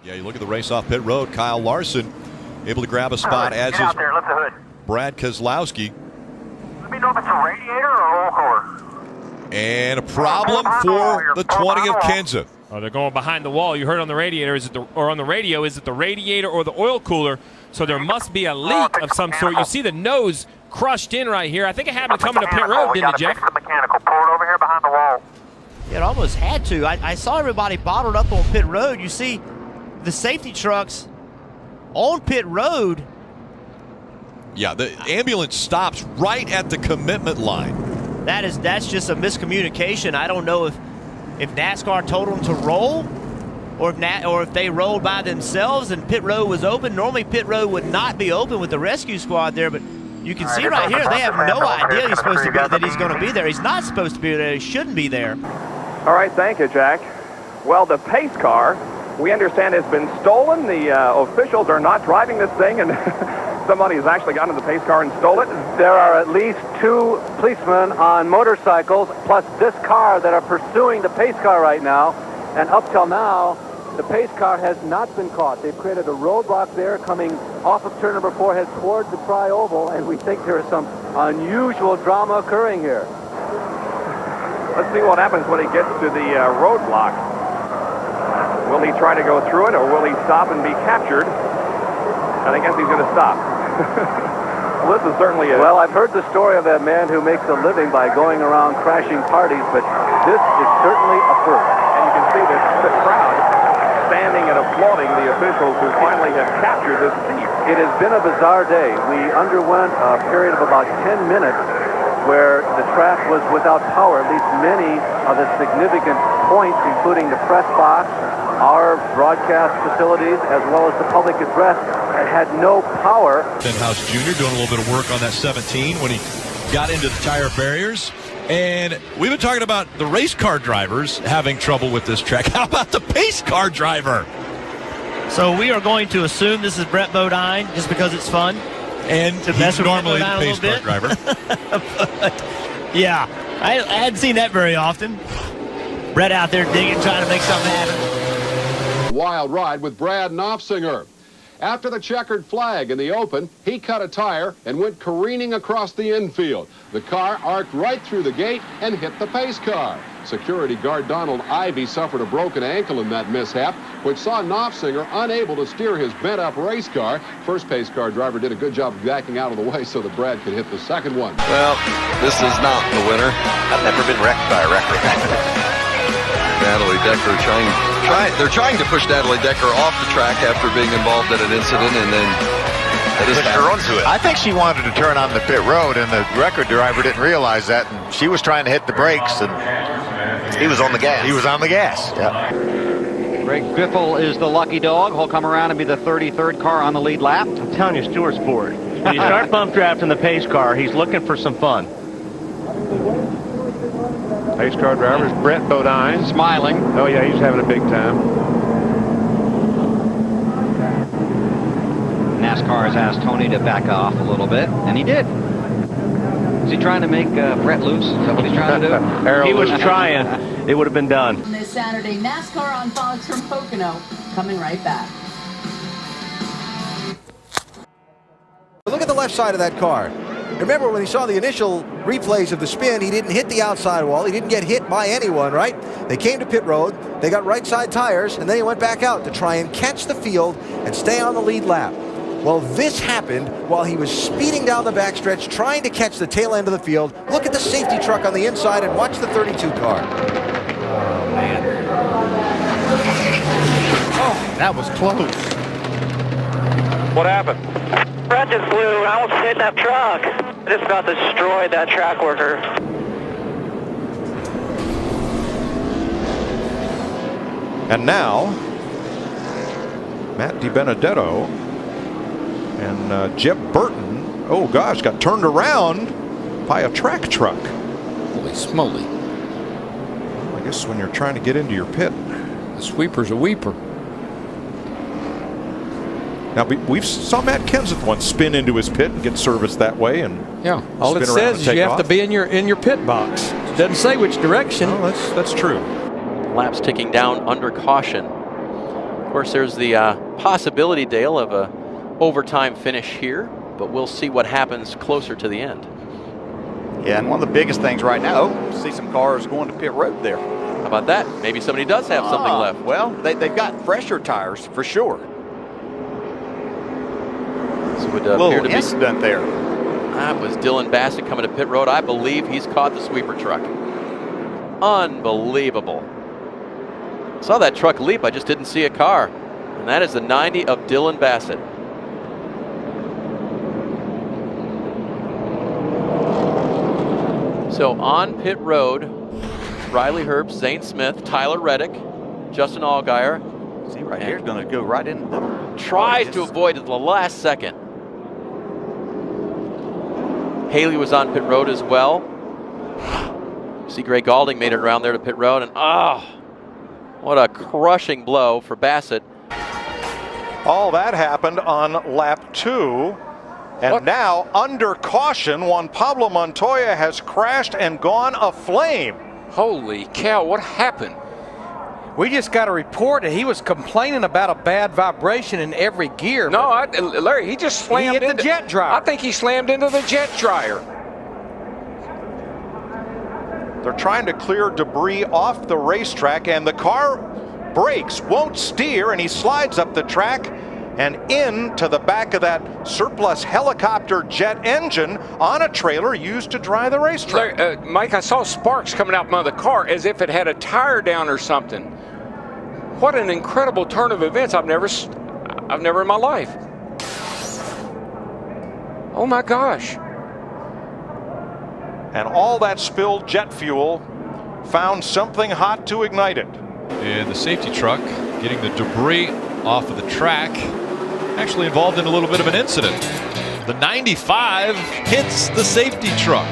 Yeah, you look at the race off pit road. Kyle Larson able to grab a spot, as is there, lift the hood. Brad Keselowski. Let me know if it's a radiator or oil cooler. And a problem for the 20 of Kenseth. Oh, they're going behind the wall. You heard on the radiator, or on the radio, is it the radiator or the oil cooler? So there must be a leak of some sort. You see the nose crushed in right here. I think it happened coming to pit road, didn't it, Jeff? The mechanical. Pull it over here behind the wall. It almost had to. I saw everybody bottled up on pit road. You see the safety trucks on pit road. Yeah, the ambulance stops right at the commitment line. That's just a miscommunication. I don't know if NASCAR told them to roll, or if they rolled by themselves and pit road was open. Normally pit road would not be open with the rescue squad there, but you can see right here they have no idea he's supposed to be that he's going to be there. He's not supposed to be there. He shouldn't be there. All right, thank you, Jack. Well, the pace car, we understand, has been stolen. The officials are not driving this thing, and somebody has actually gotten in the pace car and stole it. There are at least 2 policemen on motorcycles, plus this car, that are pursuing the pace car right now. And up till now, the pace car has not been caught. They've created a roadblock there coming off of turn number 4, head towards the tri-oval, and we think there is some unusual drama occurring here. Let's see what happens when he gets to the roadblock. Will he try to go through it, or will he stop and be captured? And I guess he's going to stop. Well, this is certainly a... Well, I've heard the story of that man who makes a living by going around crashing parties, but this is certainly a first. And you can see the crowd standing and applauding the officials who finally have captured this thief. It has been a bizarre day. We underwent a period of about 10 minutes where the track was without power. At least many of the significant points, including the press box, our broadcast facilities, as well as the public address, had no power. Stenhouse Jr. doing a little bit of work on that 17 when he got into the tire barriers. And we've been talking about the race car drivers having trouble with this track. How about the pace car driver? So we are going to assume this is Brett Bodine just because it's fun. And to mess he's with normally the Bodine pace car driver. Yeah, I hadn't seen that very often. Brett out there digging, trying to make something happen. Wild ride with Brad Knopfsinger. After the checkered flag in the open, he cut a tire and went careening across the infield. The car arced right through the gate and hit the pace car. Security guard Donald Ivey suffered a broken ankle in that mishap, which saw Knopfsinger unable to steer his bent-up race car. First pace car driver did a good job of backing out of the way so that Brad could hit the second one. Well, this is not the winner. I've never been wrecked by a wrecker. Natalie Decker they're trying to push Natalie Decker off the track after being involved in an incident, and then they just her onto it. I think she wanted to turn on the pit road, and the record driver didn't realize that, and she was trying to hit the brakes, and He was on the gas. he was on the gas. Yeah. Greg Biffle is the lucky dog. He'll come around and be the 33rd car on the lead lap. I'm telling you, Stewart's bored. When you start bump drafting the pace car, he's looking for some fun. Pace car driver is Brett Bodine. Smiling. Oh, yeah, he's having a big time. NASCAR has asked Tony to back off a little bit, and he did. Is he trying to make Brett loose? Is that what he's trying to do? He was trying. It would have been done. This Saturday, NASCAR on Fox from Pocono. Coming right back. Look at the left side of that car. Remember when he saw the initial replays of the spin, he didn't hit the outside wall. He didn't get hit by anyone, right? They came to pit road, they got right side tires, and then he went back out to try and catch the field and stay on the lead lap. Well, this happened while he was speeding down the backstretch, trying to catch the tail end of the field. Look at the safety truck on the inside and watch the 32 car. Oh, man. Oh, that was close. What happened? Brett just flew. I almost hit that truck. I just about destroyed that track worker. And now, Matt DiBenedetto and Jeb Burton, oh gosh, got turned around by a track truck. Holy smoly. Well, I guess when you're trying to get into your pit. The sweeper's a weeper. Now, we saw Matt Kenseth once spin into his pit and get serviced that way. And yeah, all it says is you have to be in your pit box. It doesn't say which direction. Oh, that's true. Laps ticking down under caution Of course, there's the possibility, Dale, of a overtime finish here, but we'll see what happens closer to the end. Yeah, and one of the biggest things right now, see some cars going to pit road there. How about that? Maybe somebody does have something left. Well, they've got fresher tires for sure. So it would a appear little to be incident there. That was Dylan Bassett coming to pit road. I believe he's caught the sweeper truck. Unbelievable. Saw that truck leap. I just didn't see a car. And that is the 90 of Dylan Bassett. So on pit road, Riley Herbst, Zane Smith, Tyler Reddick, Justin Allgaier. See right here, going to go right in. Tries to avoid it at the last second. Haley was on pit road as well. See, Greg Galding made it around there to pit road, and what a crushing blow for Bassett. All that happened on lap 2. And now, under caution, Juan Pablo Montoya has crashed and gone aflame. Holy cow, what happened? We just got a report that he was complaining about a bad vibration in every gear. No, Larry, he just slammed into the jet dryer. I think he slammed into the jet dryer. They're trying to clear debris off the racetrack, and the car brakes, won't steer, and he slides up the track and into the back of that surplus helicopter jet engine on a trailer used to dry the racetrack. Larry, Mike, I saw sparks coming out from the car as if it had a tire down or something. What an incredible turn of events. I've never in my life. Oh my gosh. And all that spilled jet fuel found something hot to ignite it. And the safety truck getting the debris off of the track, actually involved in a little bit of an incident. The 95 hits the safety truck.